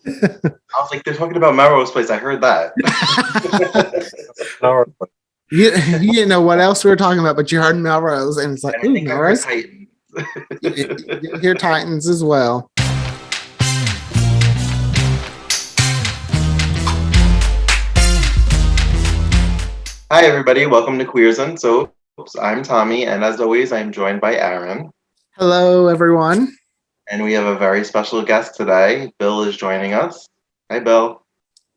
I was like, they're talking about Melrose Place. I heard that. You didn't know what else we were talking about, but you heard Melrose, and it's like, And I ooh, think I heard Melrose. Titans. You did hear Titans as well. Hi, everybody. Welcome to Queers and Soaps. I'm Tommy, and as always, I'm joined by Aaron. Hello, everyone. And we have a very special guest today. Bill is joining us. Hi, Bill.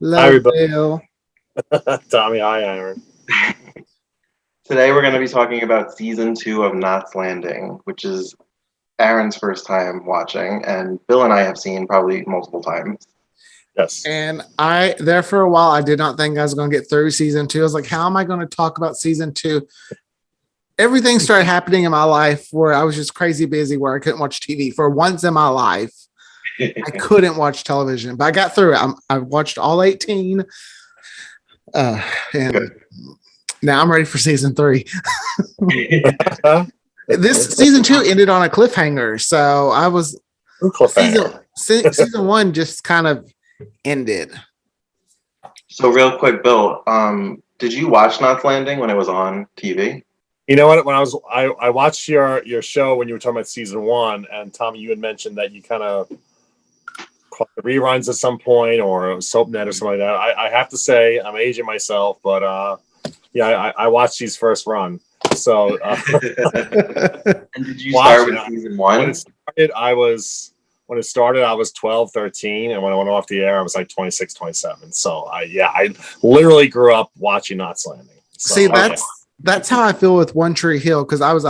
Hi, everybody. Bill. Tommy, hi, Aaron. Today, we're going to be talking about season 2 of Knots Landing, which is Aaron's first time watching, and Bill and I have seen probably multiple times. Yes. And there for a while, I did not think I was going to get through season 2. I was like, how am I going to talk about season 2? Everything started happening in my life where I was just crazy busy where I couldn't watch TV. For once in my life, I couldn't watch television, but I got through it. I watched all 18. And now I'm ready for season 3. This season 2 ended on a cliffhanger. So I was season 1 just kind of ended. So real quick, Bill, did you watch Knots Landing when it was on TV? You know what? When I watched your show when you were talking about season 1, and Tommy, you had mentioned that you kind of caught the reruns at some point or SoapNet or something like that. I have to say I'm aging myself, but I watched these first run. So and did you start with season 1? When it started, I was 12, 13, and when I went off the air, I was like 26, 27. So I literally grew up watching Knots Landing. So, see, that's how I feel with One Tree Hill, because I was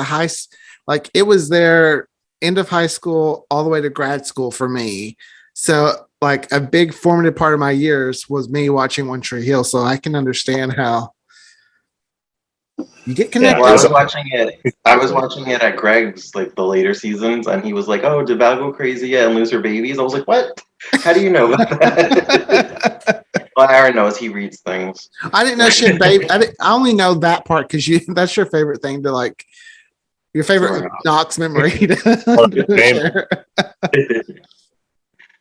it was their end of high school all the way to grad school for me. So like a big formative part of my years was me watching One Tree Hill. So I can understand how you get connected. Yeah, well, I was watching it at Greg's, like the later seasons, and he was like, "Oh, did Val go crazy yet and lose her babies?" I was like, "What? How do you know about that?" Well, Aaron knows, he reads things. I didn't know she had baby. I only know that part because that's your favorite thing to like. Your favorite Knox memory. But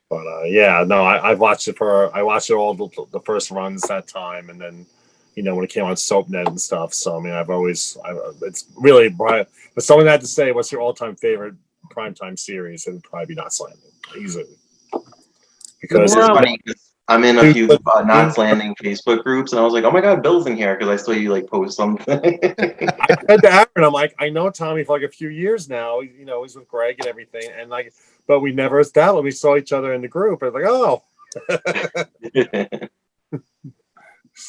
I watched it all the first runs that time, and then when it came on SoapNet and stuff. So I mean, it's really but someone had to say, what's your all-time favorite primetime series? It would probably be Knots Landing, easily. Because it's funny, I'm in a few Knots Landing Facebook groups, and I was like, "Oh my God, Bill's in here," because I saw you like post something. I said to Aaron, I'm like, I know Tommy for like a few years now. He's with Greg and everything, and but we never established. We saw each other in the group. I was like, oh.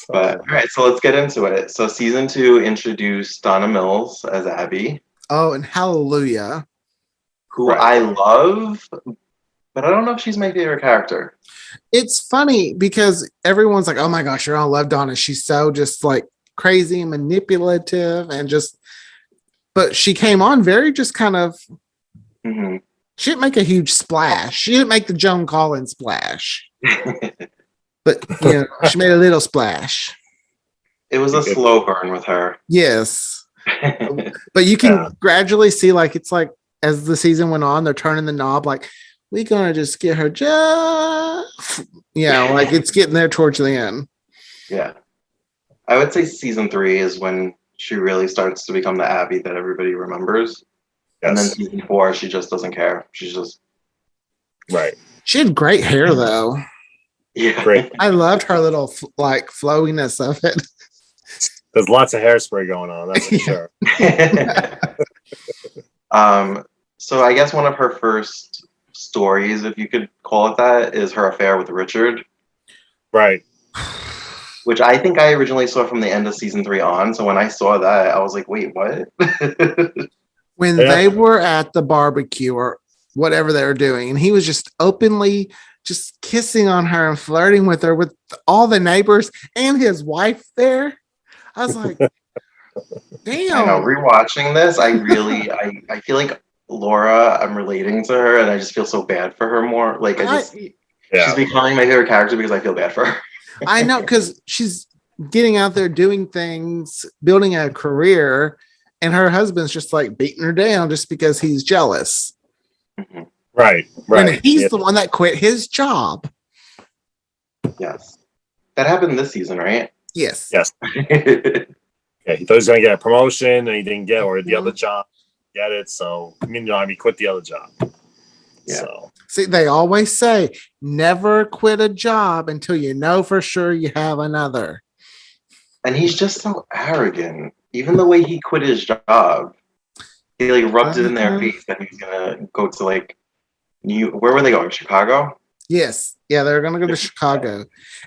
But all right, so let's get into it. So season 2 introduced Donna Mills as Abby. Oh, and hallelujah. Who I love, but I don't know if she's my favorite character. It's funny because everyone's like, oh my gosh, you're gonna love Donna. She's so just like crazy and manipulative but she came on very just kind of, she didn't make a huge splash. She didn't make the Joan Collins splash. But she made a little splash. It was a slow burn with her. Yes. But you can gradually see, like, it's like as the season went on, they're turning the knob, like, we're gonna just get her like it's getting there towards the end. Yeah. I would say season 3 is when she really starts to become the Abby that everybody remembers. Yes. And then season 4, she just doesn't care. She's just right. She had great hair though. Yeah, great. I loved her little flowiness of it. There's lots of hairspray going on, that's for sure. So I guess one of her first stories, if you could call it that, is her affair with Richard. Right. Which I think I originally saw from the end of season 3 on. So when I saw that, I was like, wait, what? When they were at the barbecue or whatever they were doing, and he was just openly just kissing on her and flirting with her with all the neighbors and his wife there. I was like, damn. I know, rewatching this, I feel like Laura, I'm relating to her, and I just feel so bad for her more. Like, she's becoming my favorite character because I feel bad for her. I know, because she's getting out there doing things, building a career, and her husband's just like beating her down just because he's jealous. Mm-hmm. Right. And he's the one that quit his job. Yes. That happened this season, right? Yes. Yes. Yeah, he thought he was going to get a promotion, and he didn't get, or the other job, get it. So, he quit the other job. Yeah. So, See, they always say never quit a job until you know for sure you have another. And he's just so arrogant. Even the way he quit his job, he like rubbed it in their face that he was gonna go to like where were they going? Chicago? Yes. Yeah, they're gonna go to Chicago.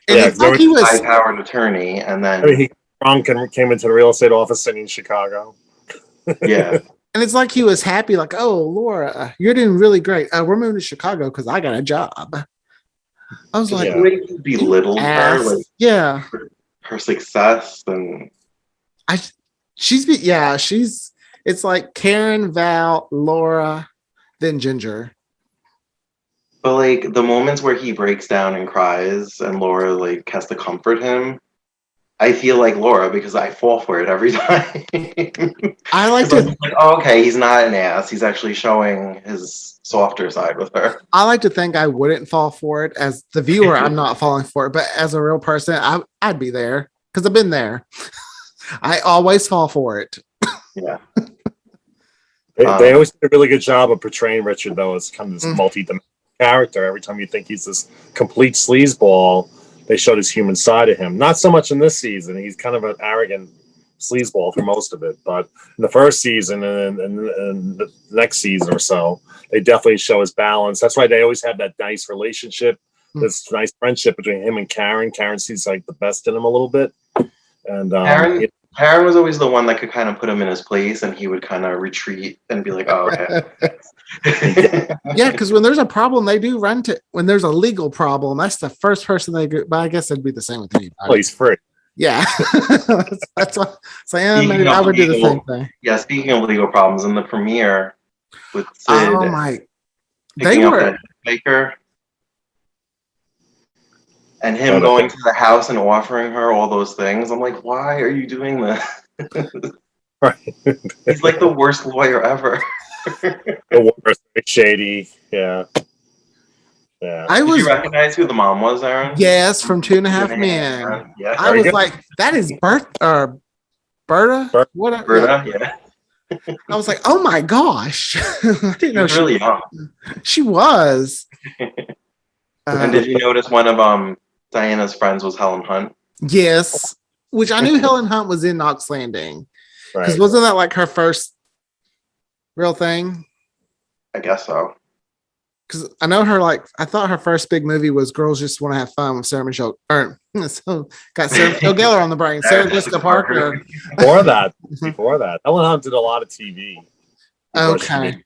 And Yeah, it's like he was high-powered attorney, and then he drunk and came into the real estate office in Chicago. yeah. And it's like he was happy, like, oh, Laura, you're doing really great. We're moving to Chicago because I got a job. I was like, The way he belittled her, like yeah, her success, and it's like Karen, Val, Laura, then Ginger. but like the moments where he breaks down and cries, and Laura like has to comfort him. I feel like Laura because I fall for it every time. I like to like, oh, okay, he's not an ass. He's actually showing his softer side with her. I like to think I wouldn't fall for it as the viewer. I'm not falling for it, but as a real person, I'd be there because I've been there. I always fall for it. Yeah. They always do a really good job of portraying Richard though as kind of this multi-dimensional character. Every time you think he's this complete sleazeball, they showed his human side of him. Not so much in this season. He's kind of an arrogant sleazeball for most of it. But in the first season and the next season or so, they definitely show his balance. That's why they always have that nice relationship, this nice friendship between him and Karen. Karen sees like the best in him a little bit. And Karen was always the one that could kind of put him in his place, and he would kind of retreat and be like, oh, okay. Yeah, because when there's a problem, they do run to. When there's a legal problem, that's the first person they go. But I guess it'd be the same with anybody. Well, he's free. Yeah, that's what. So yeah, maybe I would do the same thing. Yeah, speaking of legal problems, in the premiere with Sid, oh my, they were Baker. And him going to the house and offering her all those things. I'm like, why are you doing this? Right. He's like the worst lawyer ever. The worst. Shady. Yeah. Yeah. Did you recognize who the mom was, Aaron? Yes, from 2.5 Men. Yeah. I was like, that is Bertha. What? Bertha, yeah. I was like, oh my gosh. I didn't know she was really young. She was. And did you notice one of Diana's friends was Helen Hunt? Yes, which I knew Helen Hunt was in Knox Landing. Because Right. wasn't that like her first real thing? I guess so. Because I know her, like, I thought her first big movie was Girls Just Want to Have Fun with Sarah Michelle, got Sarah Michelle Gellar on the brain, Sarah Jessica Parker. Before that, Helen Hunt did a lot of TV. Okay.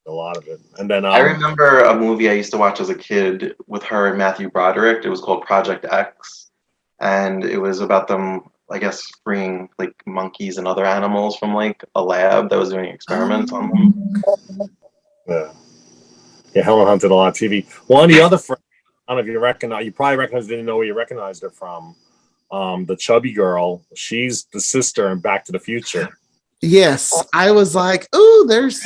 A lot of it. And then I remember a movie I used to watch as a kid with her and Matthew Broderick. It was called Project X. And it was about them, I guess, freeing like monkeys and other animals from like a lab that was doing experiments on them. Yeah, Helen Hunt did a lot of TV. One of the other friends, I don't know if you recognize, you probably didn't know where you recognized her from. The chubby girl, she's the sister in Back to the Future. Yes. I was like, ooh, there's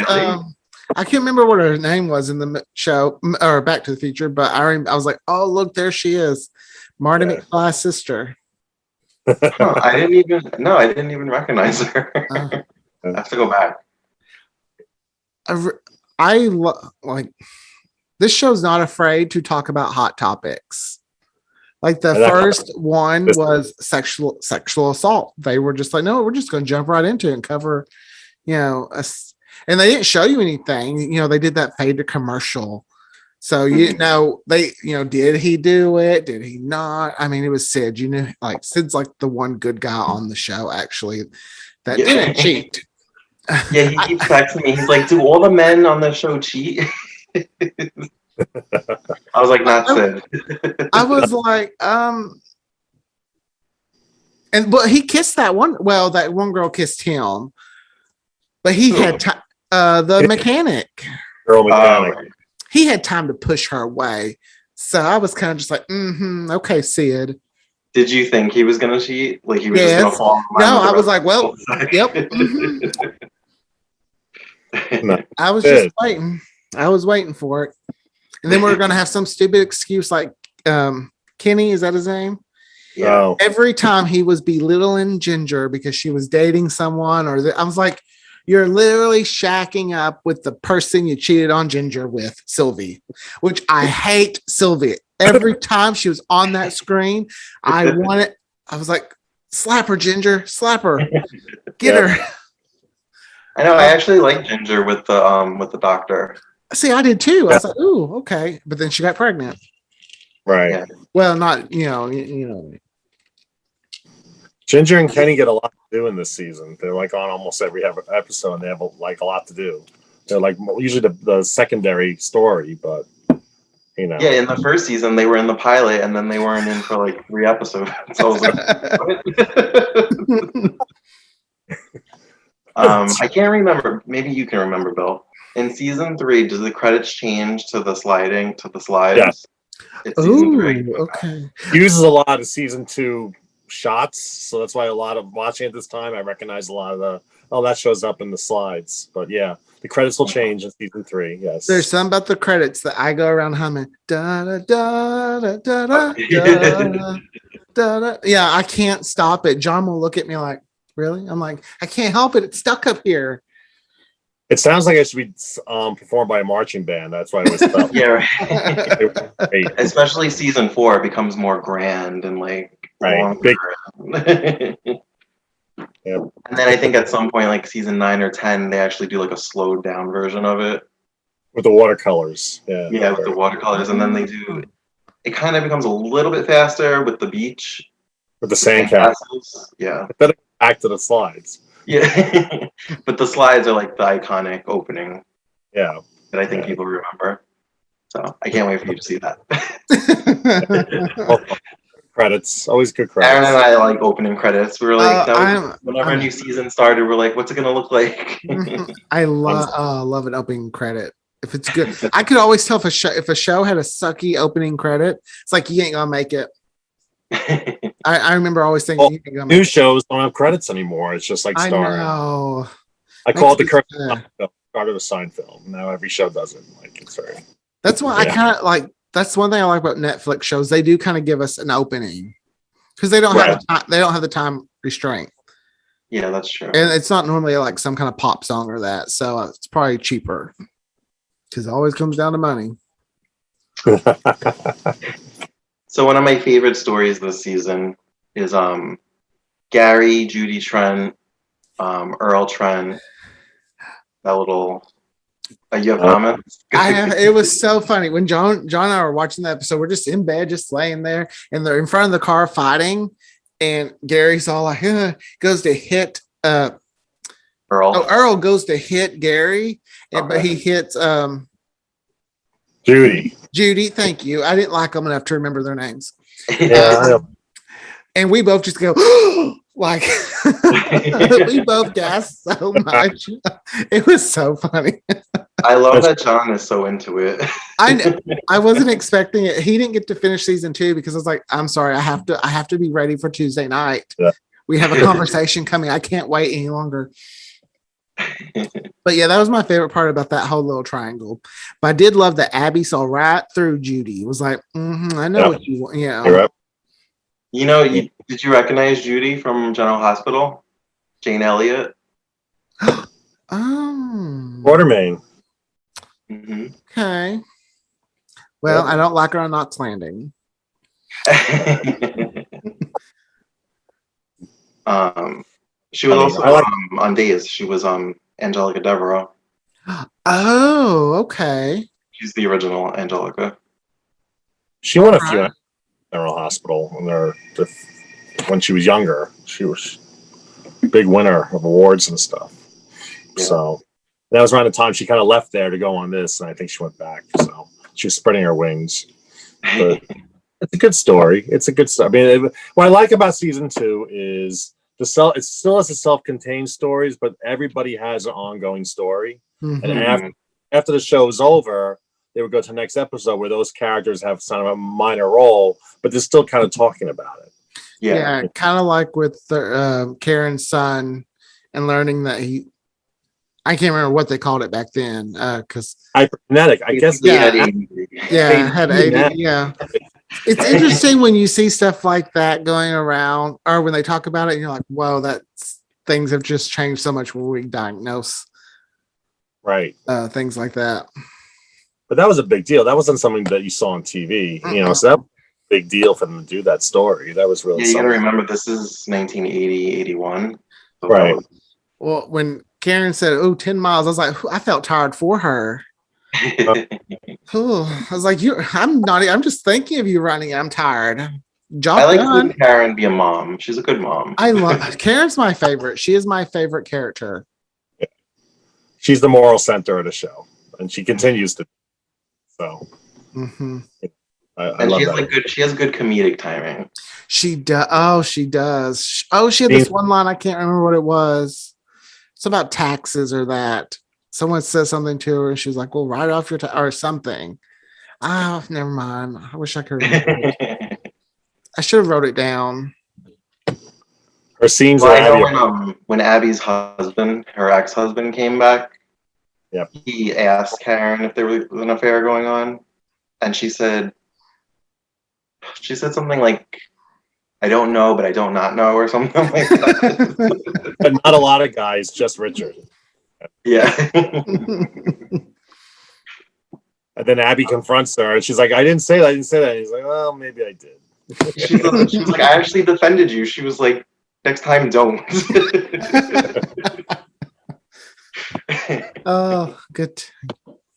I can't remember what her name was in the show or Back to the Future, but I was like, oh, look, there she is. Marty McFly's sister. I didn't even recognize her. I have to go back. Like this show's not afraid to talk about hot topics. Like the first one was sexual assault. They were just like, no, we're just going to jump right into it and cover, and they didn't show you anything. They did that fade to commercial. So, did he do it? Did he not? I mean, it was Sid. Like Sid's like the one good guy on the show, actually, that didn't cheat. Yeah, he keeps texting me. He's like, do all the men on the show cheat? I was like, not Sid. I was like, but he kissed that one. Well, that one girl kissed him, but he had the mechanic. Girl mechanic. He had time to push her away. So I was kind of just like, okay, Sid. Did you think he was going to cheat? Like he was just going to fall? No, I was like, well, yep. I was just waiting. I was waiting for it. And then we are going to have some stupid excuse like Kim Kenny, is that his name? Yeah. Oh, Every time he was belittling Ginger because she was dating someone, I was like, you're literally shacking up with the person you cheated on Ginger with, Sylvie, which I hate Sylvie. Every time she was on that screen, I was like, slap her, Ginger, slap her, get her. I know. I actually like Ginger with the doctor. See, I did too. I was like, ooh, okay. But then she got pregnant. right. Yeah. Well, not, you know. Ginger and Kenny get a lot to do in this season. They're like on almost every episode, and they have like a lot to do. They're like usually the secondary story, but you know. Yeah, in the first season they were in the pilot, and then they weren't in for like 3 episodes. So I was like, I can't remember. Maybe you can remember, Bill. In season 3, does the credits change to the slides? Yeah. It's season 3. Ooh, okay. He uses a lot of season 2 shots, so that's why a lot of watching it this time, I recognize a lot of that shows up in the slides. But yeah, the credits will change in season 3. Yes, There's some about the credits that I go around humming. Da da da da da da da da da. Yeah, I can't stop it. John will look at me like, really? I'm like, I can't help it. It's stuck up here. it sounds like it should be performed by a marching band. That's why it was felt. Yeah, right. Great. Especially season 4 becomes more grand and like Right. longer. Yep. And then I think at some point, like season 9 or 10, they actually do like a slowed down version of it. With the watercolors. Yeah. Yeah, with the watercolors, and then they do. It kind of becomes a little bit faster with the beach. With the sandcastles. Yeah. Back to the slides. Yeah. But the slides are like the iconic opening Yeah. that I think people remember. So I can't wait for you to see that. Credits. Always good credits. Aaron and I like opening credits. We were like, whenever I'm- a new season started, we're like, what's it gonna look like? I love an opening credit. If it's good, I could always tell if a show had a sucky opening credit. It's like you ain't gonna make it. I remember always thinking you ain't gonna make New shows don't have credits anymore. It's just like I starring. know. I call it the current Yeah. start of a Seinfeld. Now every show does it. Like it's very. That's why I Yeah. kind of like. That's one thing I like about Netflix shows. They do kind of give us an opening because they don't have the time, they don't have the time restraint, Yeah, that's true. and it's not normally like some kind of pop song or that. So it's probably cheaper because it always comes down to money. So one of my favorite stories this season is Gary, Judy Trent, Earl Trent. That little. You have comments? It was so funny when John and I were watching that episode. We're just in bed, just laying there, and they're in front of the car fighting. And Gary's all like, goes to hit Earl. Earl goes to hit Gary, but he hits Judy. Judy. Thank you. I didn't like them enough to remember their names. Yeah, I know. And we both just go like we both gasped so much. It was so funny. I love that John is so into it. I wasn't expecting it. He didn't get to finish season 2 because I was like, I'm sorry, I have to be ready for Tuesday night. Yeah. We have a conversation coming. I can't wait any longer. But yeah, that was my favorite part about that whole little triangle. But I did love that Abby saw right through Judy. It was like, I know what you want. Yeah. You're right. You know, did you recognize Judy from General Hospital? Jane Elliott? Quartermain. Mm-hmm. Okay. Well, I don't like her on Knots Landing. She was also on Days. She was Angelica Devereaux. Oh, okay. She's the original Angelica. She won a few at General Hospital when she was younger. She was a big winner of awards and stuff. Yeah. So that was around the time she kind of left there to go on this, and I think she went back. So she was spreading her wings. But it's a good story. It's a good story. I mean, what I like about season 2 is it still has a self-contained stories, but everybody has an ongoing story. Mm-hmm. And after the show is over, they would go to the next episode where those characters have kind of a minor role, but they're still kind of talking about it. Yeah, kind of like with Karen's son and learning that I can't remember what they called it back then because Hyperkinetic, I guess. had AD, yeah. It's interesting when you see stuff like that going around, or when they talk about it, and you're like, "Whoa, that's things have just changed so much when we diagnose Right. things like that." But that was a big deal. That wasn't something that you saw on TV, so that was a big deal for them to do that story. That was really Yeah, you got to something. remember this is 1980, 81. So Right. Well, when Karen said, "Oh, 10 miles," I was like, I felt tired for her. Oh, I was like, I'm not. I'm just thinking of you running. I'm tired. Job I like done. seeing Karen be a mom. She's a good mom. I love Karen's my favorite. She is my favorite character. She's the moral center of the show, and she continues to. So, I And love she has that. like good. She has good comedic timing. She does. Oh, she does. Oh, she had this one line. I can't remember what it was. It's about taxes or that. Someone says something to her, and she's like, "Well, write off your or something." Oh, never mind. I wish I could remember it. I should have wrote it down. Her scenes Well, are I know when Abby's husband, her ex-husband, came back. Yep. He asked Karen if there was an affair going on, and she said something like, "I don't know, but I don't not know," or something like that. But not a lot of guys, just Richard. Yeah. And then Abby confronts her, and she's like, "I didn't say that. I didn't say that." And he's like, "Well, maybe I did." She was like, "I actually defended you." She was like, "Next time, don't." Oh, good.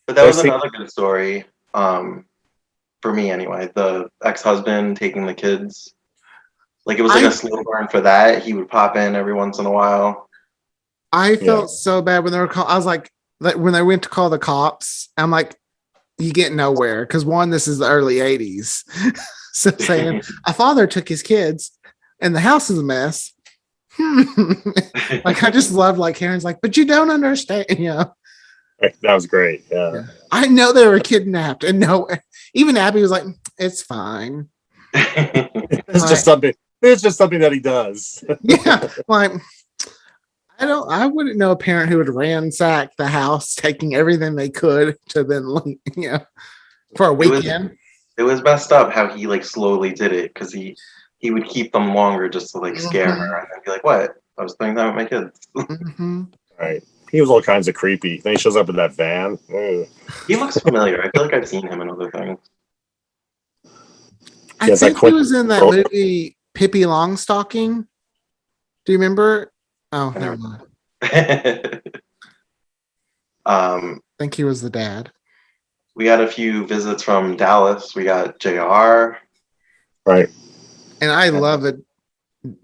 But that was another good story. For me anyway, the ex-husband taking the kids. Like it was like a slow burn for that. He would pop in every once in a while. I felt so bad when they were called. I was like, when they went to call the cops, I'm like, you get nowhere. Because one, this is the early 80s. So saying a father took his kids and the house is a mess. Like I just love like Karen's like, but you don't understand, you know. That was great. Yeah. I know they were kidnapped, and no, even Abby was like, "It's fine." It's just something. It's just something that he does. Yeah, like I wouldn't know a parent who would ransack the house, taking everything they could to then, you know, for a weekend. It was messed up how he like slowly did it because he would keep them longer just to like scare her and then be like, "What? I was spending time with my kids." Right. He was all kinds of creepy. Then he shows up in that van. Ugh. He looks familiar. I feel like I've seen him in other things. I think he was in that movie Pippi Longstocking. Do you remember? Oh, never mind. I think he was the dad. We had a few visits from Dallas. We got JR. Right. And I love a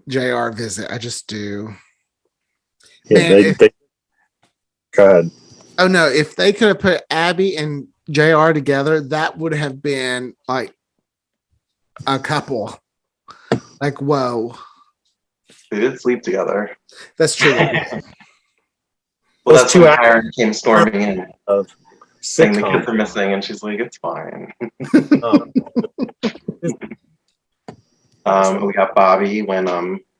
JR visit. I just do. Yeah, go ahead. Oh no, if they could have put Abby and JR together, that would have been like a couple. Like, whoa. They did sleep together. That's true. Well, that's when Karen came storming in. Saying the kids are missing, and she's like, "It's fine." We got Bobby when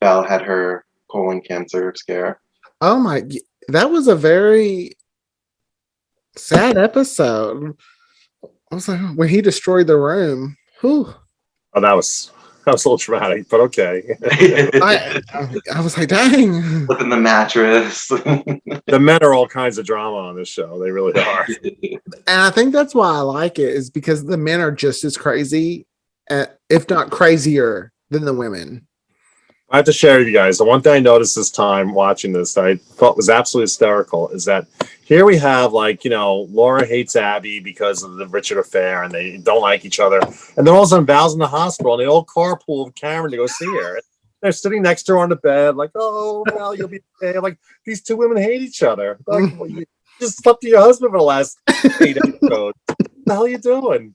Belle had her colon cancer scare. Oh my, that was a very sad episode. I was like, when he destroyed the room. Whew. Oh, that was a little traumatic, but okay. I was like, dang. Flipping the mattress. The men are all kinds of drama on this show. They really are. And I think that's why I like it, is because the men are just as crazy, if not crazier, than the women. I have to share with you guys. The one thing I noticed this time watching this that I thought was absolutely hysterical is that here we have, like, you know, Laura hates Abby because of the Richard affair and they don't like each other. And then all of a sudden Val's in the hospital and they all carpool with Karen to go see her. They're sitting next to her on the bed, like, "Oh, Val, you'll be okay." Like, these two women hate each other. Like, well, you just slept with your husband for the last 8 episodes. What the hell are you doing?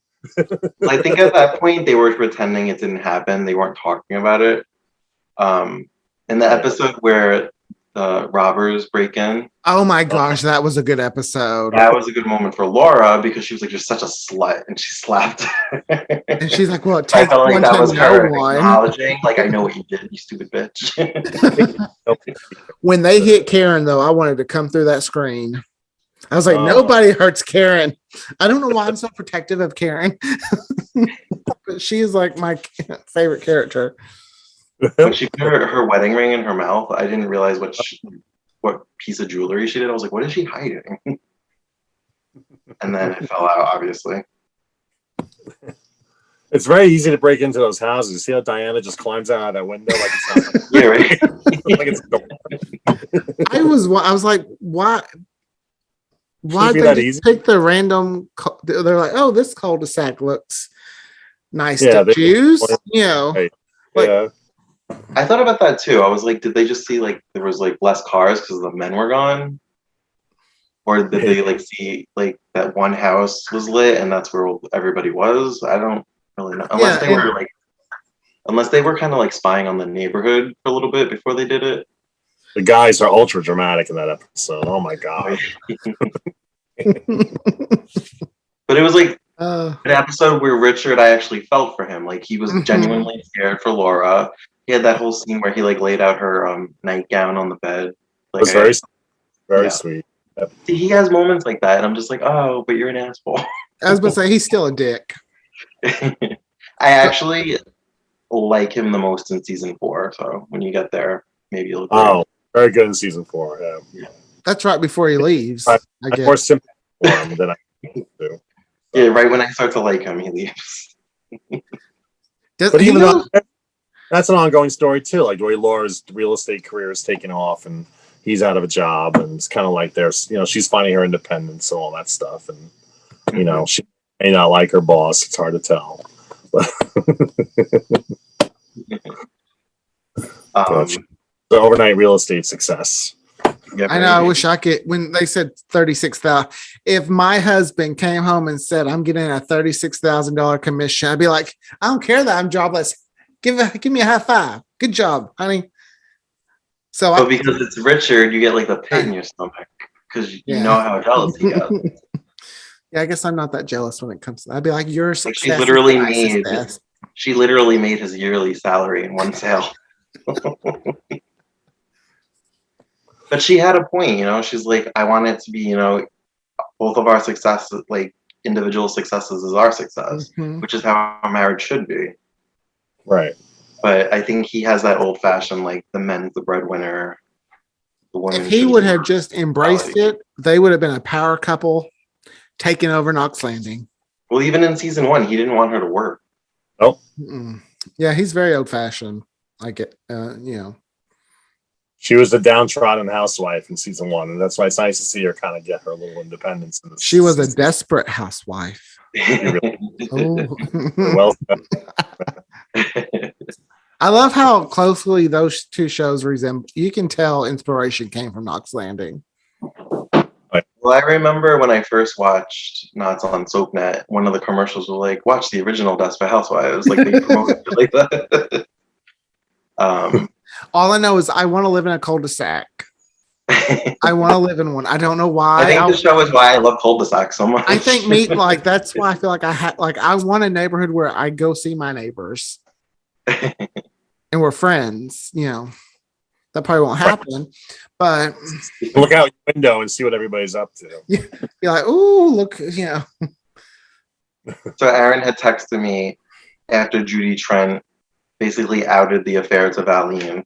I think at that point they were pretending it didn't happen. They weren't talking about it. In the episode where the robbers break in. Oh my gosh, that was a good episode. That was a good moment for Laura because she was like, "You're such a slut," and she slapped. And she's like, "Well, it takes one like that was to her know one." Acknowledging, like, "I know what you did, you stupid bitch." When they hit Karen, though, I wanted to come through that screen. I was like, nobody hurts Karen. I don't know why I'm so protective of Karen, but she is like my favorite character. When she put her wedding ring in her mouth, I didn't realize what piece of jewelry she did. I was like, what is she hiding? And then it fell out, obviously. It's very easy to break into those houses. See how Diana just climbs out of that window like it's not Yeah, right. like it's a door. I was like, why? Why Should be did that they easy. just pick the random? They're like, oh, this cul-de-sac looks nice Yeah, to choose. You know, Right. like, Yeah. I thought about that too. I was like, did they just see like there was like less cars because the men were gone? Or did they like see like that one house was lit and that's where everybody was? I don't really know. Unless they were kind of like spying on the neighborhood for a little bit before they did it. The guys are ultra dramatic in that episode. Oh my god. But it was like uh, an episode where Richard, I actually felt for him. Like he was genuinely scared for Laura. He had that whole scene where he like laid out her nightgown on the bed. Like It was very sweet. Yep. See, he has moments like that, and I'm just like, oh, but you're an asshole. I was gonna say he's still a dick. I actually like him the most in season 4. So when you get there, maybe you'll. Oh, very good in season 4. Yeah. That's right before he leaves. I I guess. more sympathy for him than I do. Yeah, right when I start to like him, he leaves. But even though that's an ongoing story too, like the way Laura's real estate career is taking off and he's out of a job, and it's kind of like she's finding her independence and all that stuff, and she may not like her boss. It's hard to tell. The overnight real estate success. Yeah, I know. I wish I could. When they said 36,000, if my husband came home and said, "I'm getting a $36,000 commission," I'd be like, "I don't care that I'm jobless. Give me a high five. Good job, honey." So, but because it's Richard, you get like the pit in your stomach because you know how jealous he gets. Yeah, I guess I'm not that jealous when it comes to that. I'd be like, "Your success." She literally made his yearly salary in one sale. But she had a point, she's like, I want it to be, both of our successes, like individual successes is our success, which is how a marriage should be. Right. But I think he has that old fashioned, like the men's the breadwinner. The woman. If he would have just embraced it, they would have been a power couple taking over Knox Landing. Well, even in season 1, he didn't want her to work. Oh. Yeah, he's very old fashioned. Like it, She was the downtrodden housewife in season 1, and that's why it's nice to see her kind of get her little independence. She was a desperate housewife. Oh. Well, I love how closely those two shows resemble. You can tell inspiration came from Knox Landing. Well, I remember when I first watched Knots on SoapNet, one of the commercials was like, "Watch the original Desperate Housewives." Like they promoted it like that. All I know is I want to live in a cul-de-sac. I want to live in one. I don't know why. I think the show is why I love cul-de-sacs so much. I think that's why I feel like I want a neighborhood where I go see my neighbors and we're friends. That probably won't happen, but look out your window and see what everybody's up to. You're like, ooh, look, So Aaron had texted me after Judy Trent basically outed the affair to Valine,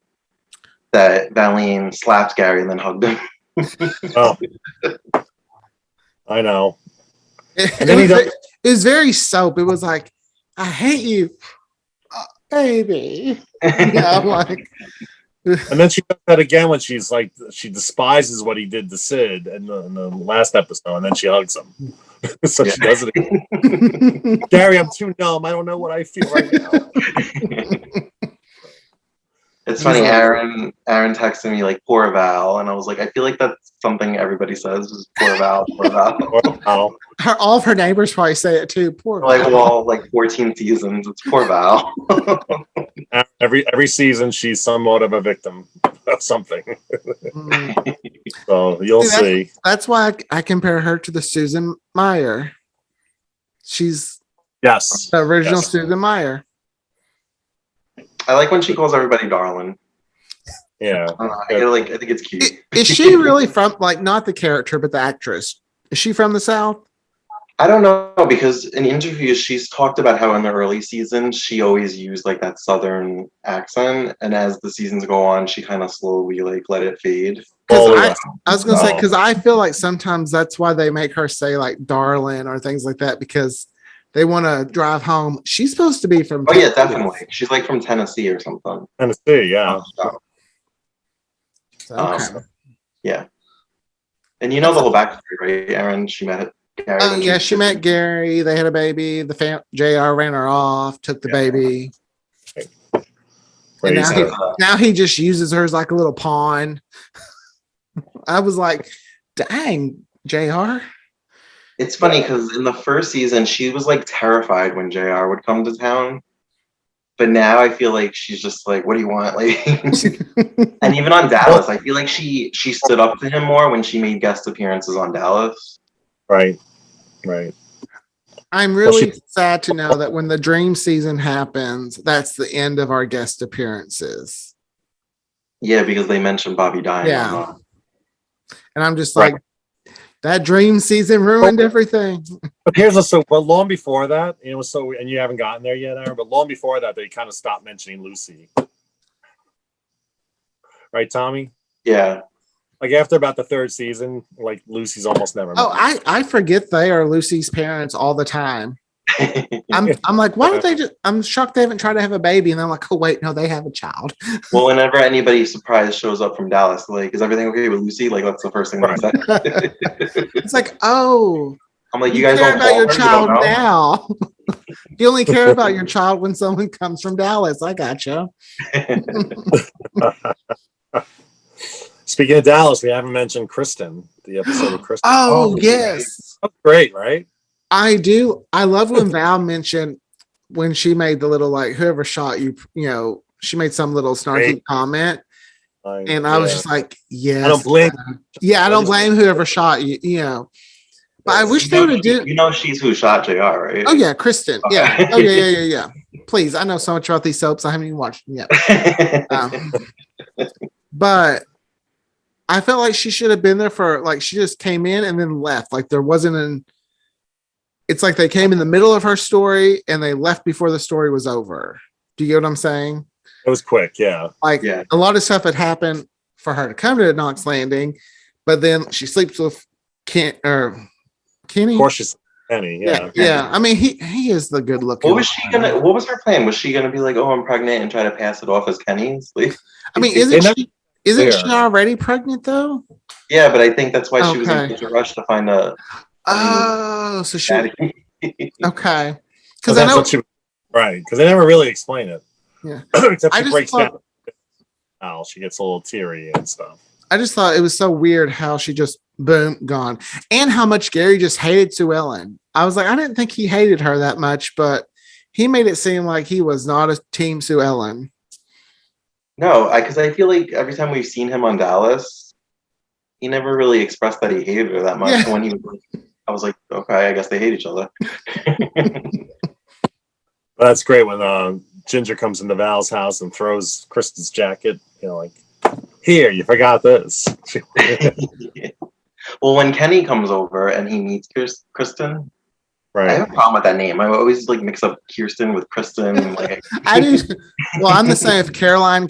that Valine slapped Gary and then hugged him. Oh, I know. It was very soap. It was like, I hate you, baby. I'm like. And then she does that again when she's like, she despises what he did to Sid in the last episode, and then she hugs him. So she does it again. Gary, I'm too numb. I don't know what I feel right now. It's funny. Aaron texted me like "poor Val," and I was like, I feel like that's something everybody says is "poor Val, poor Val." Wow. All of her neighbors probably say it too. Poor Val. Like, well, like 14 seasons, it's poor Val. Every season, she's somewhat of a victim of something. So you'll see. That's why I compare her to the Susan Meyer. She's the original Susan Meyer. I like when she calls everybody darling. Yeah. I think it's cute. Is she really from, like, not the character, but the actress, Is she from the South? I don't know, because in interviews she's talked about how in the early seasons she always used like that Southern accent, and as the seasons go on, she kind of slowly like let it fade. Because Oh, I was gonna say, Oh. because I feel like sometimes that's why they make her say like darling or things like that, because they want to drive home. She's supposed to be from Oh yeah, Texas. definitely. She's like from Tennessee or something. Tennessee, yeah. So, okay. Yeah. And you know the whole backstory, right, Aaron? She met Gary. Oh when yeah, was she met Gary. They had a baby. JR ran her off, took the baby. And now he just uses her as like a little pawn. I was like, dang, JR. It's funny because in the first season, she was like terrified when JR would come to town. But now I feel like she's just like, what do you want? Like, and even on Dallas, I feel like she stood up to him more when she made guest appearances on Dallas. Right. I'm really sad to know that when the dream season happens, that's the end of our guest appearances. Yeah, because they mentioned Bobby dying. Yeah. And I'm just like, that dream season ruined everything. But but long before that, and you haven't gotten there yet, Aaron, but long before that, they kind of stopped mentioning Lucy. Right, Tommy? Yeah. Like after about the third season, like Lucy's almost never. I forget they are Lucy's parents all the time. I'm like, why don't they just? I'm shocked they haven't tried to have a baby, and I'm like, oh wait, no, they have a child. Well, whenever anybody surprised shows up from Dallas, like, is everything okay with Lucy? Like, that's the first thing they say. It's like, oh, I'm like, you guys care don't about your child now. You only care about your child when someone comes from Dallas. I gotcha. Speaking of Dallas, we haven't mentioned Kristen, the episode of Kristen. Oh yes, that's great, right? I do. I love when Val mentioned when she made the little like whoever shot you, she made some little snarky comment. And I was just like, yes. I don't blame. I don't blame whoever shot you, But I wish they would have did. You know she's who shot JR, right? Oh yeah, Kristen. Okay. Yeah. Oh yeah. Please, I know so much about these soaps. I haven't even watched them yet. But I felt like she should have been there for like she just came in and then left. Like there wasn't it's like they came in the middle of her story and they left before the story was over. Do you get what I'm saying? It was quick, yeah. Like a lot of stuff had happened for her to come to Knox Landing, but then she sleeps with Kenny. Of course she's Kenny, yeah. Yeah. I mean, he is the good looking. What was her plan? Was she gonna be like, oh, I'm pregnant and try to pass it off as Kenny's? Like, I mean, isn't she already pregnant though? Yeah, but I think that's why she was in such a rush to find a. Because I know because they never really explain it. Yeah, except she breaks down. She gets a little teary and stuff. I just thought it was so weird how she just boom gone, and how much Gary just hated Sue Ellen. I was like, I didn't think he hated her that much, but he made it seem like he was not a team Sue Ellen. No, because I feel like every time we've seen him on Dallas, he never really expressed that he hated her that much. Yeah. When he was like, I was like, okay, I guess they hate each other. That's great when Ginger comes into Val's house and throws Kristen's jacket. Like, here, you forgot this. Yeah. Well, when Kenny comes over and he meets Kristen, right? I have a problem with that name. I always like mix up Kirsten with Kristen. Like, I do. Well, I'm the same. If Carolyn.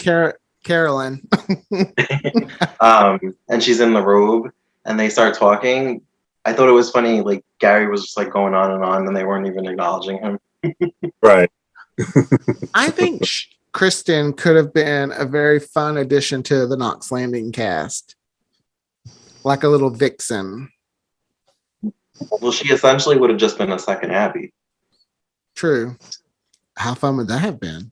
And she's in the robe, and they start talking. I thought it was funny. Like Gary was just like going on, and they weren't even acknowledging him. Right. I think Kristen could have been a very fun addition to the Knox Landing cast, like a little vixen. Well, she essentially would have just been a second Abby. True. How fun would that have been?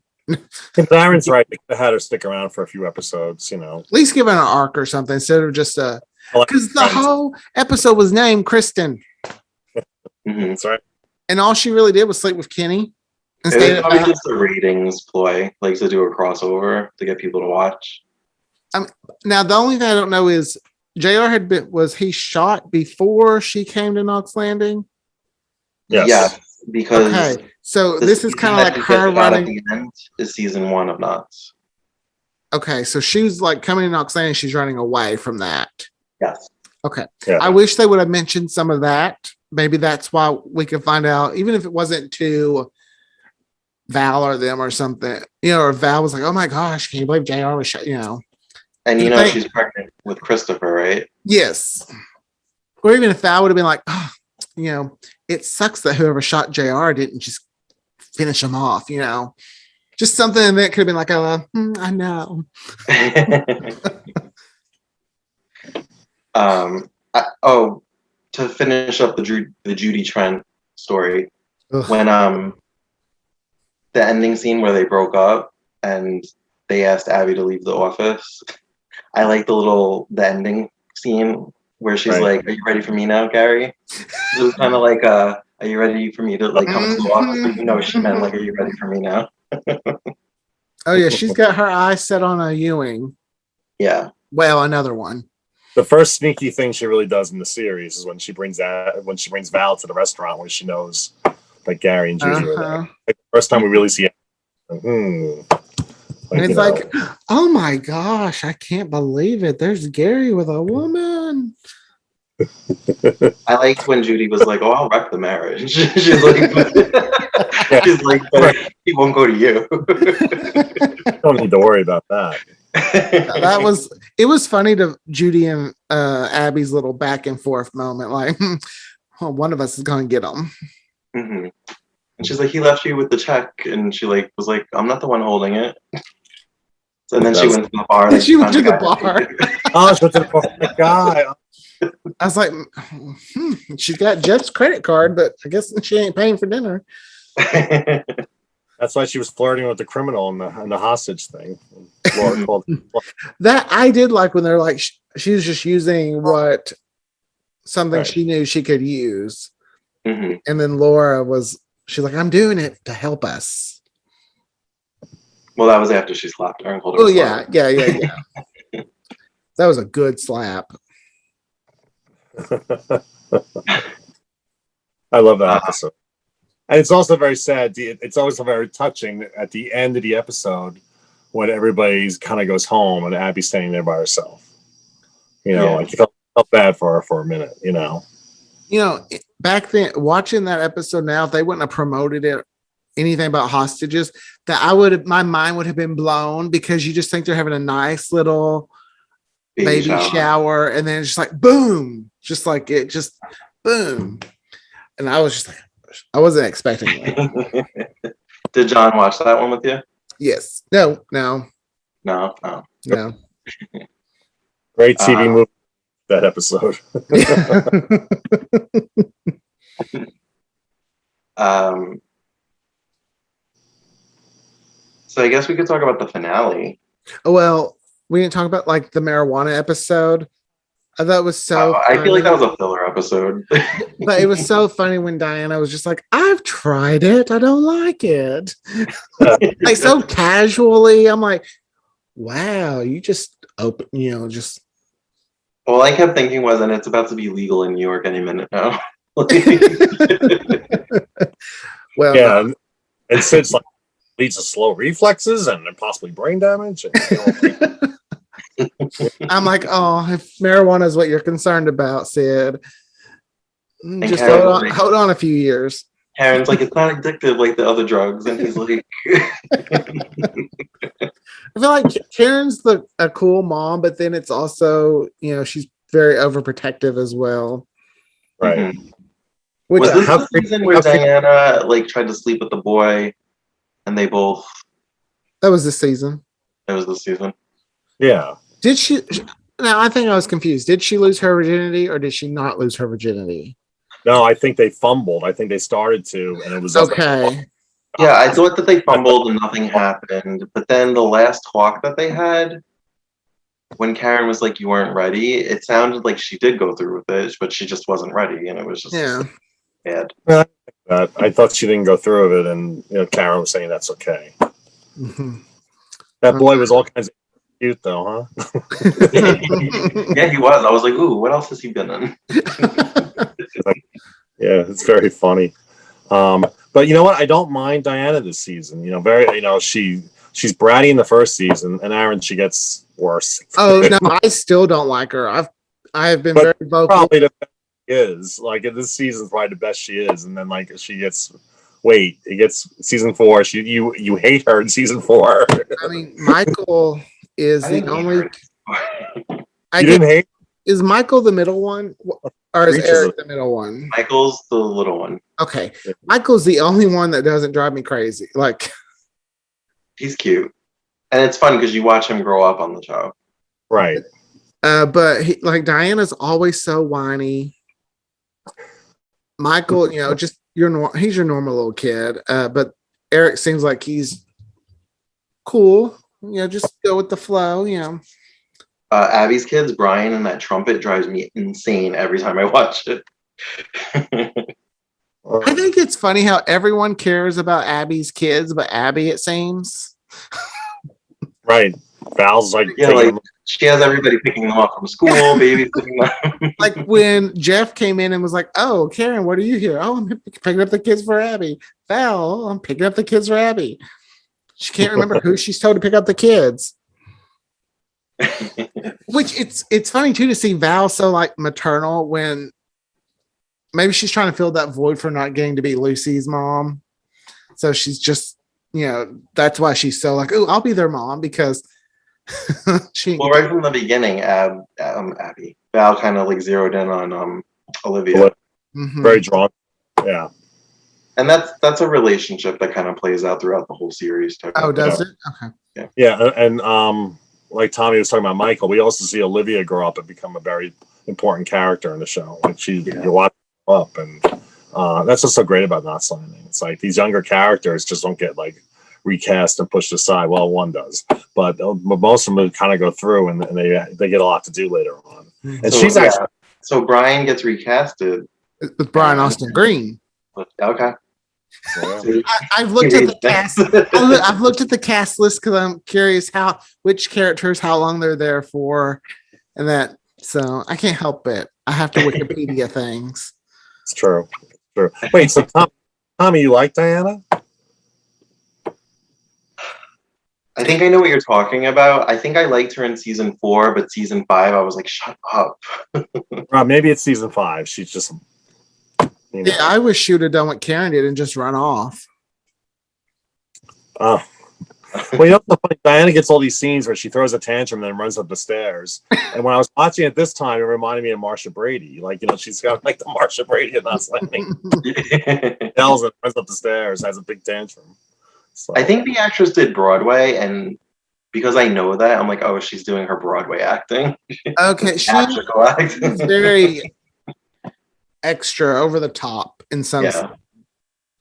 Aaron's right. They could have had her stick around for a few episodes, At least give her an arc or something instead of just because the whole episode was named Kristen. That's right. And all she really did was sleep with Kenny. It was probably just a ratings ploy, like to do a crossover to get people to watch. Now, the only thing I don't know is JR was he shot before she came to Knox Landing? Yes. Yeah, because so this is kind of like her running. At the end is season 1 of Knox. Okay, so she was like coming to Knox Landing. She's running away from that. Yes. Okay. Yeah. I wish they would have mentioned some of that. Maybe that's why we could find out, even if it wasn't to Val or them or something, or Val was like, oh my gosh, can you believe JR was shot, And The thing- she's pregnant with Christopher, right? Yes. Or even if Val would have been like, oh, it sucks that whoever shot JR didn't just finish him off, just something that could have been like, I know. To finish up the Judy Trent story, Ugh. when the ending scene where they broke up and they asked Abby to leave the office, I like the ending scene where she's like, "Are you ready for me now, Gary?" It was kind of like, "Are you ready for me to come to the office?" But she meant like, "Are you ready for me now?" Oh yeah, she's got her eyes set on a Ewing. Yeah. Well, another one. The first sneaky thing she really does in the series is when she brings Val to the restaurant where she knows that Gary and Judy are there. Like the first time we really see it. And it's like, oh my gosh, I can't believe it. There's Gary with a woman. I liked when Judy was like, "Oh, I'll wreck the marriage." She's like, "But he won't go to you." Don't need to worry about that. It was funny to Judy and Abby's little back and forth moment. Like, well, one of us is going to get him. Mm-hmm. And she's like, "He left you with the check," and she was like, "I'm not the one holding it." And then she went to the bar. She went to the bar. Oh, she went to the guy. I was like, she's got Jeff's credit card, but I guess she ain't paying for dinner. That's why she was flirting with the criminal in the hostage thing. Laura called that I did like when they're like, she was just using something she knew she could use. Mm-hmm. And then Laura she's like, I'm doing it to help us. Well, that was after she slapped her and called her. Oh, yeah. That was a good slap. I love that episode. And it's also very sad. It's also very touching at the end of the episode when everybody's kind of goes home and Abby's standing there by herself. Like you felt bad for her for a minute, Back then, watching that episode now, if they wouldn't have promoted it, anything about hostages, my mind would have been blown because you just think they're having a nice little baby shower and then it's just like, boom, just like it just boom. And I was just like, I wasn't expecting it. Did John watch that one with you? Yes. No. Great TV movie, that episode. So I guess we could talk about the finale. Well, we didn't talk about like the marijuana episode. I thought it was so I feel like that was a filler episode. But it was so funny when Diana was just like, I've tried it. I don't like it. Like so casually. I'm like, wow, you just open, just. All I kept thinking was, and it's about to be legal in New York any minute now. Well, yeah. And Sid's like, leads to slow reflexes and possibly brain damage. I'm like, oh, if marijuana is what you're concerned about, Sid, just hold on a few years. Karen's like, it's not addictive like the other drugs, and he's like, I feel like Karen's a cool mom, but then it's also, she's very overprotective as well. Right. Mm-hmm. Was this the season where Diana tried to sleep with the boy, and they both? That was this season. That was this season. Yeah. Did she? Now I think I was confused. Did she lose her virginity, or did she not lose her virginity? No, I think they fumbled. I think they started to, and it was okay. Yeah, I thought that they fumbled and nothing happened. But then the last talk that they had, when Karen was like, "You weren't ready," it sounded like she did go through with it, but she just wasn't ready, and it was just bad. I thought she didn't go through with it, and Karen was saying that's okay. Mm-hmm. That boy was all kinds of cute, though, huh? Yeah, he was. I was like, "Ooh, what else has he been in?" Yeah, it's very funny. But you know what? I don't mind Diana this season. She's bratty in the first season, and Aaron, she gets worse. Oh no, I still don't like her. I have been But very vocal. probably the best she is. Like in this season's probably the best she is, and then like she gets. Wait, it gets season 4. You hate her in season 4. I mean, Michael is I the didn't only. I You get. didn't hate Is Michael the middle one, or is Reaches Eric it. the middle one? Michael's the little one. Okay, Michael's the only one that doesn't drive me crazy. Like, He's cute. And it's fun because you watch him grow up on the show. right. but like Diana's always so whiny. Michael, just he's your normal little kid. But Eric seems like he's cool. Just go with the flow. Abby's kids, Brian, and that trumpet drives me insane every time I watch it. I think it's funny how everyone cares about Abby's kids, but Abby, it seems. Right. Val's like, Yeah, like she has everybody picking them up from school, babysitting them. Like when Jeff came in and was like, "Oh, Karen, what are you here? Oh, I'm picking up the kids for Abby. Val, I'm picking up the kids for Abby." She can't remember who she's told to pick up the kids. Which it's funny too to see Val so like maternal when maybe she's trying to fill that void for not getting to be Lucy's mom. So she's just, that's why she's so like, "Oh, I'll be their mom," because she. Well, right from the beginning, Abby, Val kind of like zeroed in on Olivia. Mhm. very drawn. Yeah. And that's a relationship that kind of plays out throughout the whole series too. Oh, does it? Okay. Yeah. And like Tommy was talking about Michael, we also see Olivia grow up and become a very important character in the show. Like you watch her up, and that's what's so great about Not Slamming. It's like these younger characters just don't get like recast and pushed aside. Well, one does, but most of them kind of go through, and they get a lot to do later on. And she's actually so Brian gets recasted with Brian Austin Green. Okay. I've looked at the cast. I've looked at the cast list because I'm curious which characters, how long they're there for, and that. So I can't help it. I have to Wikipedia things. It's true. Wait, so Tommy, you like Diana? I think I know what you're talking about. I think I liked her in season 4, but season 5, I was like, shut up. Maybe it's season 5. She's just. Yeah, I wish she would have done what Karen did and just run off. Oh. Well, Diana gets all these scenes where she throws a tantrum and then runs up the stairs. And when I was watching it this time, it reminded me of Marsha Brady. Like, she's got like the Marsha Brady of Not Slamming. Yells and runs up the stairs, has a big tantrum. So. I think the actress did Broadway, and because I know that, I'm like, oh, she's doing her Broadway acting. Okay, she's very extra, over the top in some sense.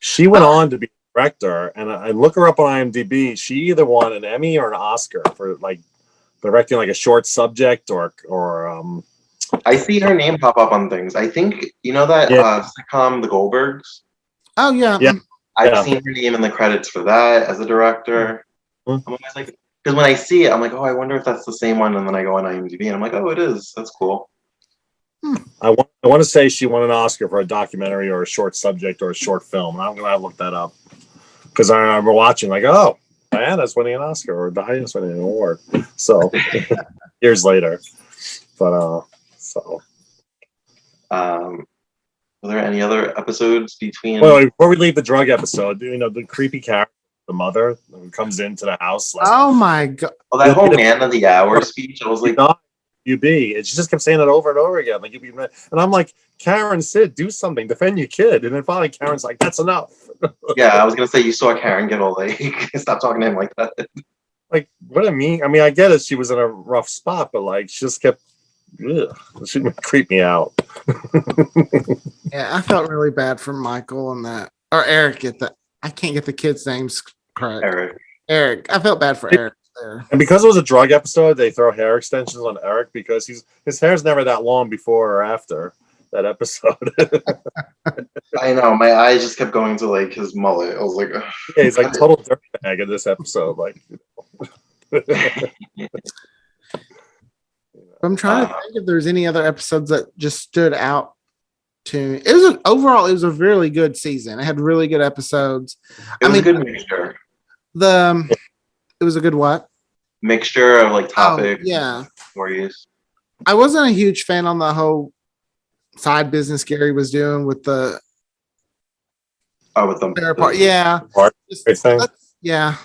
She went on to be a director, and I look her up on IMDb. She either won an Emmy or an Oscar for like directing like a short subject or I see her name pop up on things. I think that sitcom The Goldbergs. Oh yeah. I've seen her name in the credits for that as a director. I'm always like, because when I see it, I'm like, oh, I wonder if that's the same one, and then I go on IMDb and I'm like, oh, it is. That's cool. I want to say she won an Oscar for a documentary or a short subject or a short film. And I'm going to look that up because I remember watching like, oh, Diana's winning an Oscar or Diana's winning an award. So years later, but Are there any other episodes between? Well, before we leave the drug episode, the creepy character, the mother who comes into the house. Like, oh my god! Oh, that whole man of the hour speech. I was like, you be. And she just kept saying it over and over again. Like, and I'm like, Karen, Sid, do something, defend your kid. And then finally, Karen's like, that's enough. Yeah, I was gonna say you saw Karen get all like, stop talking to him like that. Like, what I mean, I get it. She was in a rough spot, but like, she just kept. Ugh, she creeped me out. Yeah, I felt really bad for Michael and that, or Eric. I can't get the kids' names correct. Eric. I felt bad for Eric there. And because it was a drug episode, they throw hair extensions on Eric because his hair's never that long before or after that episode. I know, my eyes just kept going to like his mullet. I was like, ugh. Yeah, he's like total dirtbag in this episode. Like, I'm trying to think if there's any other episodes that just stood out to me. Overall, it was a really good season. It had really good episodes. It was a good mixture. It was a good what? Mixture of like topics. Yeah. Stories. I wasn't a huge fan on the whole side business Gary was doing with the with them. fair part. Yeah. Part Just- thing. yeah.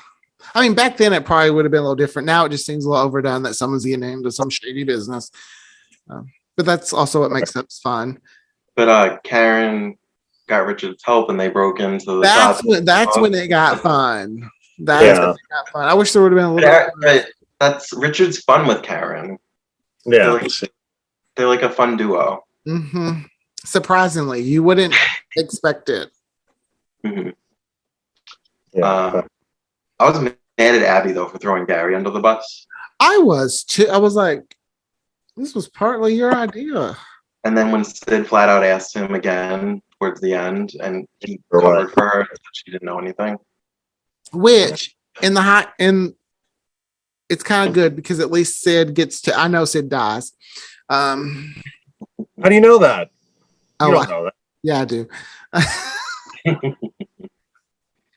I mean, back then it probably would have been a little different. Now it just seems a little overdone that someone's getting named to some shady business. But that's also what makes it fun. But Karen got Richard's help and they broke into the shop. That's when it got fun. That's when it got fun. I wish there would have been a little bit more. But that's Richard's fun with Karen. Yeah. They're like a fun duo. Mm-hmm. Surprisingly, you wouldn't expect it. Mm-hmm. Yeah. I was mad at Abby though for throwing Gary under the bus. I was too. I was like, this was partly your idea. And then when Sid flat out asked him again towards the end, and he For what? covered for her, she didn't know anything. Which it's kind of good because at least Sid gets to. I know Sid dies. How do you know that? You Oh, don't know that. yeah, I do.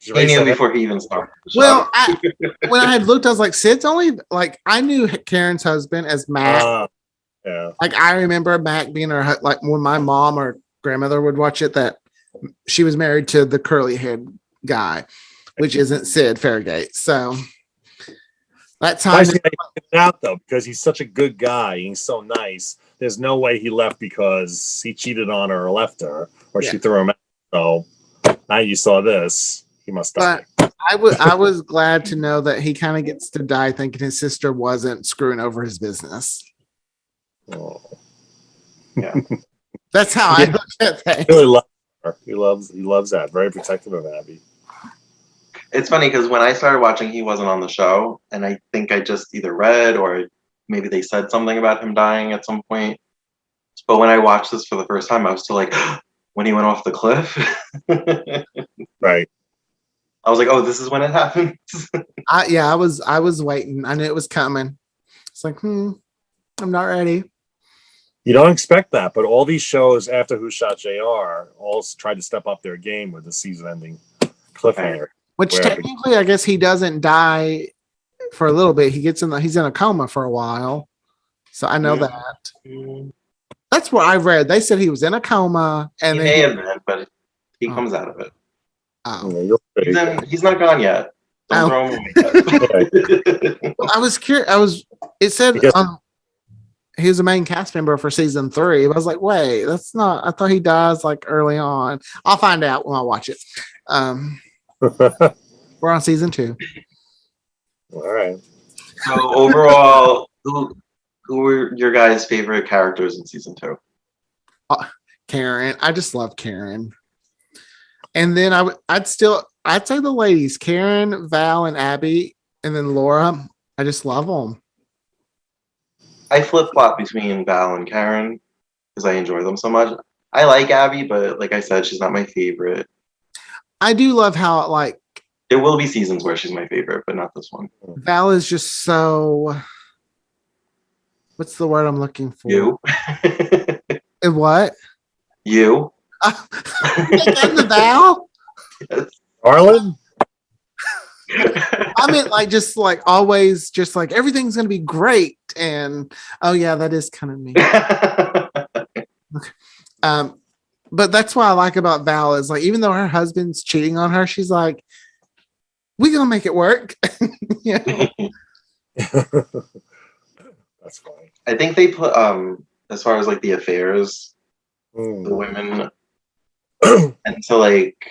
He knew before he even started. Well, when I had looked, I was like, Sid's only like I knew Karen's husband as Mac. Yeah. Like I remember Mac being her like when my mom or grandmother would watch it that she was married to the curly haired guy, which isn't Sid Fairgate. So that time out though because he's such a good guy. He's so nice. There's no way he left because he cheated on her or left her or she threw him out. So now you saw this. He must die. But I was glad to know that he kind of gets to die thinking his sister wasn't screwing over his business. Oh. Yeah. That's how I look at things. He really loves her. He loves that. Very protective of Abby. It's funny because when I started watching, he wasn't on the show, and I think I just either read or maybe they said something about him dying at some point. But when I watched this for the first time, I was still like, when he went off the cliff. Right. I was like, oh, this is when it happens. I was waiting. I knew it was coming. It's like, I'm not ready. You don't expect that, but all these shows after Who Shot JR all tried to step up their game with the season-ending cliffhanger. Which technically, I guess he doesn't die for a little bit. He's in a coma for a while. So I know that. That's what I've read. They said he was in a coma, and he may have been, but he comes out of it. Oh. He's not gone yet. Don't throw him away yet. I was curious. It said he was a main cast member for season 3. I was like, wait, that's not. I thought he dies like early on. I'll find out when I watch it. We're on season 2. All right. So overall, who were your guys' favorite characters in season 2? Karen. I just love Karen. And then I'd say the ladies, Karen, Val, and Abby, and then Laura. I just love them. I flip-flop between Val and Karen because I enjoy them so much. I like Abby, but like I said, she's not my favorite. I do love how like there will be seasons where she's my favorite, but not this one. Val is just so. What's the word I'm looking for? You. And what? You. And the Val? Yes. Arlen? I meant like just like always, just like everything's gonna be great. And oh yeah, that is kind of me. But that's what I like about Val is like even though her husband's cheating on her, she's like, we're gonna make it work. Yeah. That's funny. I think they put as far as like the affairs, the women and to like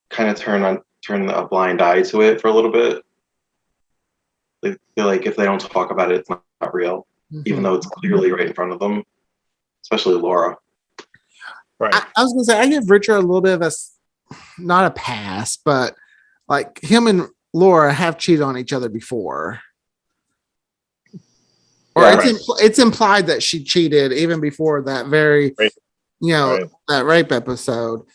kind of turn a blind eye to it for a little bit. They feel like if they don't talk about it, it's not real, even though it's clearly right in front of them, especially Laura. Right. I was gonna say I give Richard a little bit of not a pass, but like him and Laura have cheated on each other before. Or it's implied that she cheated even before that very, that rape episode.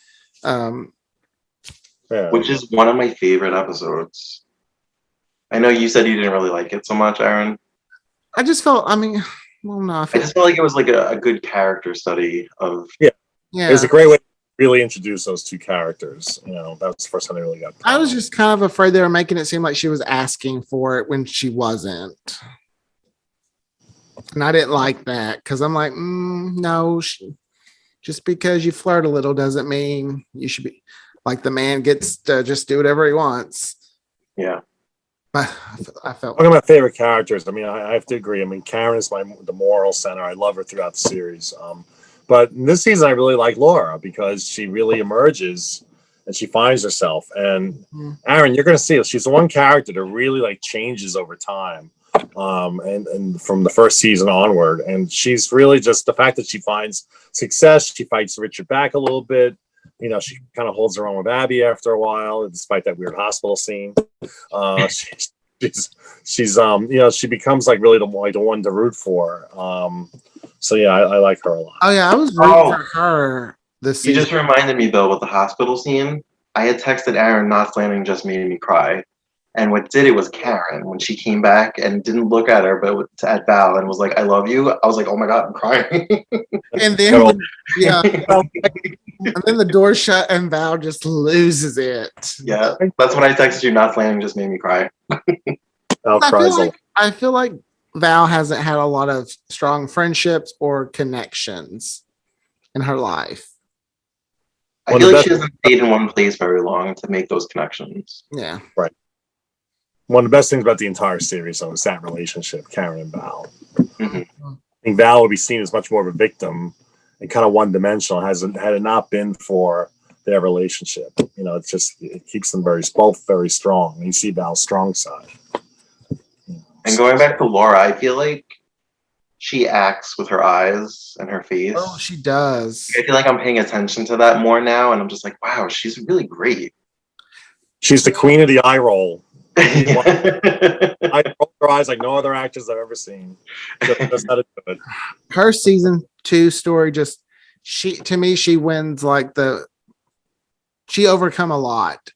Which is one of my favorite episodes. I know you said you didn't really like it so much, Aaron. I just felt, I just felt like it was like a good character study of. Yeah. It was a great way to really introduce those two characters. That was the first time they really got. I was just kind of afraid they were making it seem like she was asking for it when she wasn't. And I didn't like that because I'm like, no, just because you flirt a little doesn't mean you should be like the man gets to just do whatever he wants. Yeah. But I felt One of my favorite characters. I mean, I have to agree. I mean, Karen is the moral center. I love her throughout the series. But in this season, I really like Laura because she really emerges and she finds herself. And Aaron, you're going to see it. She's the one character that really like changes over time. And from the first season onward, and she's really just the fact that she finds success. She fights Richard back a little bit. You know, she kind of holds her own with Abby after a while, despite that weird hospital scene. She's you know, she becomes like really the one to root for. So yeah, I like her a lot. Oh yeah, I was rooting for her this You season. just reminded me though with the hospital scene. I had texted Aaron, "Not slamming just made me cry." And what did it was Karen when she came back and didn't look at her, but at Val and was like, "I love you." I was like, "Oh my god, I'm crying." And then yeah, and then the door shut and Val just loses it. Yeah, that's when I texted you. Not slamming just made me cry. Val cries a lot. I feel like Val hasn't had a lot of strong friendships or connections in her life. I feel like she hasn't stayed in one place very long to make those connections. Yeah. Right. One of the best things about the entire series though, is that relationship, Karen and Val. Mm-hmm. I think Val would be seen as much more of a victim and kind of one-dimensional. Had it not been for their relationship, you know, it keeps them both very strong. And you see Val's strong side. And going back to Laura, I feel like she acts with her eyes and her face. Oh, she does. I feel like I'm paying attention to that more now, and I'm just like, wow, she's really great. She's the queen of the eye roll. I roll her eyes like no other actress I've ever seen. Just how to do it. Her season 2 story she wins like she overcome a lot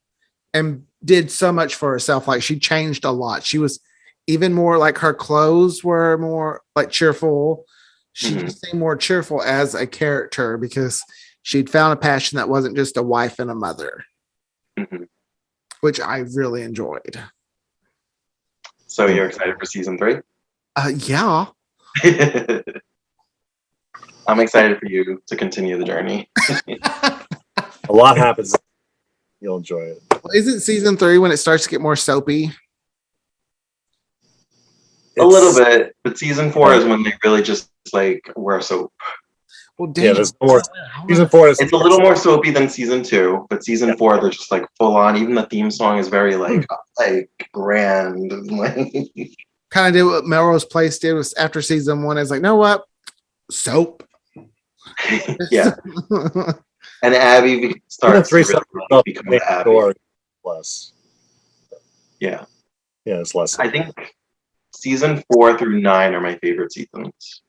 and did so much for herself. Like she changed a lot. She was even more like her clothes were more like cheerful. She just seemed more cheerful as a character because she'd found a passion that wasn't just a wife and a mother, which I really enjoyed. So you're excited for season 3? Yeah. I'm excited for you to continue the journey. A lot happens. You'll enjoy it. Well, isn't season 3 when it starts to get more soapy? A little bit, but season 4 is when they really just like wear soap. Well, damn. Yeah, there's more. Season 4 is it's a little more soapy than season 2, but season 4 they're just like full on. Even the theme song is very like grand. Kind of did what Melrose Place did was after season 1. It's like, know what? Soap. Yeah. And Abby starts to really become Abby. Less. Yeah. Yeah, it's less. I think season 4 through 9 are my favorite seasons.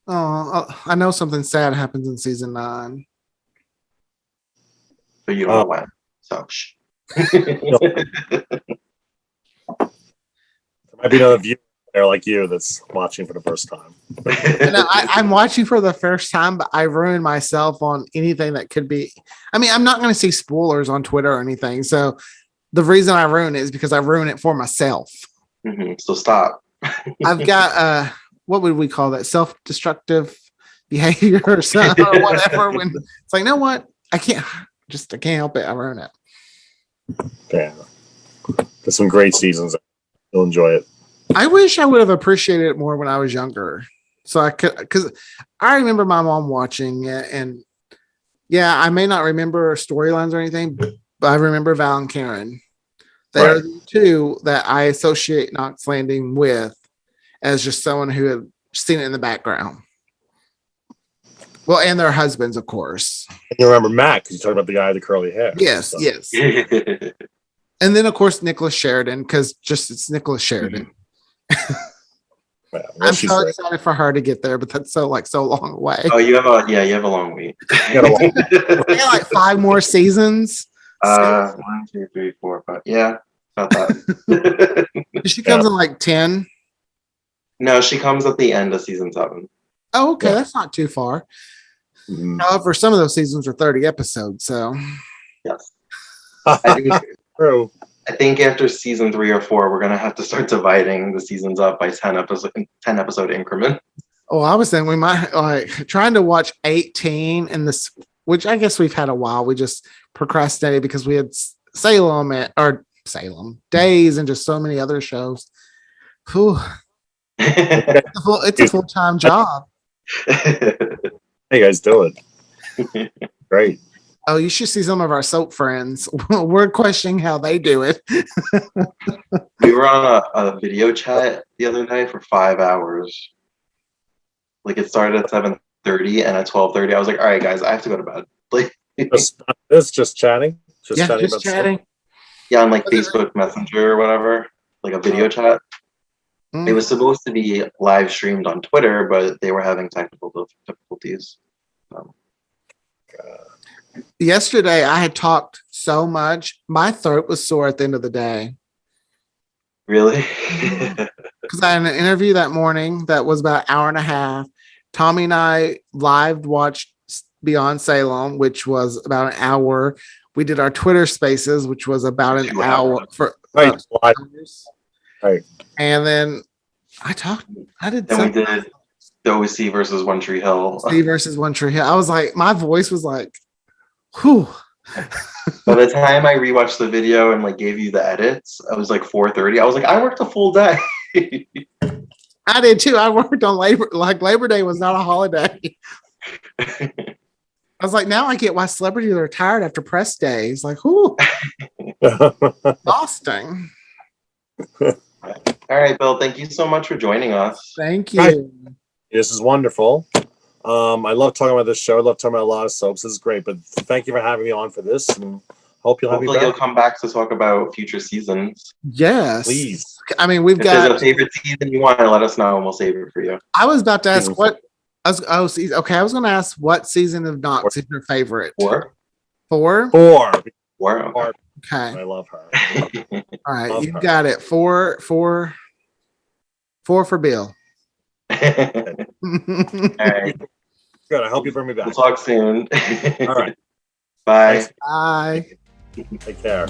Oh, I know something sad happens in season 9. But you don't know when. So shh. There might be another viewer there like you that's watching for the first time. I'm watching for the first time, but I ruin myself on anything that could be. I mean, I'm not going to see spoilers on Twitter or anything. So the reason I ruin it is because I ruin it for myself. So stop. I've got what would we call that? Self-destructive behavior or something or whatever. When it's like, you know what? I can't help it. I ruin it. Yeah. There's some great seasons. You'll enjoy it. I wish I would have appreciated it more when I was younger. So I could, because I remember my mom watching it, and yeah, I may not remember storylines or anything, but I remember Val and Karen. They're the two that I associate Knox Landing with as just someone who had seen it in the background. Well, and their husbands, of course. And you remember Matt because you talked about the guy with the curly hair. Yes, so. Yes. And then, of course, Nicholas Sheridan, because it's Nicholas Sheridan. Well, I'm so excited for her to get there, but that's so long away. Oh, you have a long wait. You got we got like 5 more seasons. 1, 2, 3, 4, 5. Yeah, about that. She comes in like 10. No, she comes at the end of season 7. Oh, okay, that's not too far. However, some of those seasons are 30 episodes, so yes. True. I think after season 3 or 4, we're gonna have to start dividing the seasons up by 10 episode increments. Oh, I was saying we might like trying to watch 18 in this, which I guess we've had a while. We just procrastinated because we had Salem Days and just so many other shows. Whew. It's a full-time job. How you guys doing? Great. Oh, you should see some of our soap friends. We're questioning how they do it. We were on a video chat the other night for 5 hours. Like it started at 7:30 and at 12:30 I was like, all right guys, I have to go to bed. Like Just chatting. Just about chatting. stuff. yeah, on like Facebook Messenger or whatever, like a video chat. It was supposed to be live streamed on Twitter, but they were having technical difficulties. Yesterday, I had talked so much, my throat was sore at the end of the day. Really? Because I had an interview that morning that was about an hour and a half. Tommy and I live watched Beyond Salem, which was about an hour. We did our Twitter Spaces, which was about an 2 hour. hours. For Right. Right. And then I did Then we did the OC versus One Tree Hill. C versus One Tree Hill. I was like, my voice was like, whew. By the time I rewatched the video and like gave you the edits, I was like 4:30. I was like, I worked a full day. I did too. I worked on Labor Day was not a holiday. I was like, now I get why celebrities are tired after press days. Like, whoo, exhausting. All right, Bill, thank you so much for joining us. Thank you. This is wonderful. I love talking about this show. I love talking about a lot of soaps. This is great. But thank you for having me on for this. And hope you'll have me Hopefully you'll back. come back to talk about future seasons. Yes. Please. I mean, we've If there's got a favorite season you want to let us know and we'll save it for you. I was about to ask what I was okay. I was gonna ask what season of Knox is your favorite? 4? 4? 4. 4? Okay. Okay. I love her. All right. Love You her. got it. 4 for Bill. All right. Good. I hope you bring me back. We'll talk soon. All right. Bye. Thanks. Bye. Take care.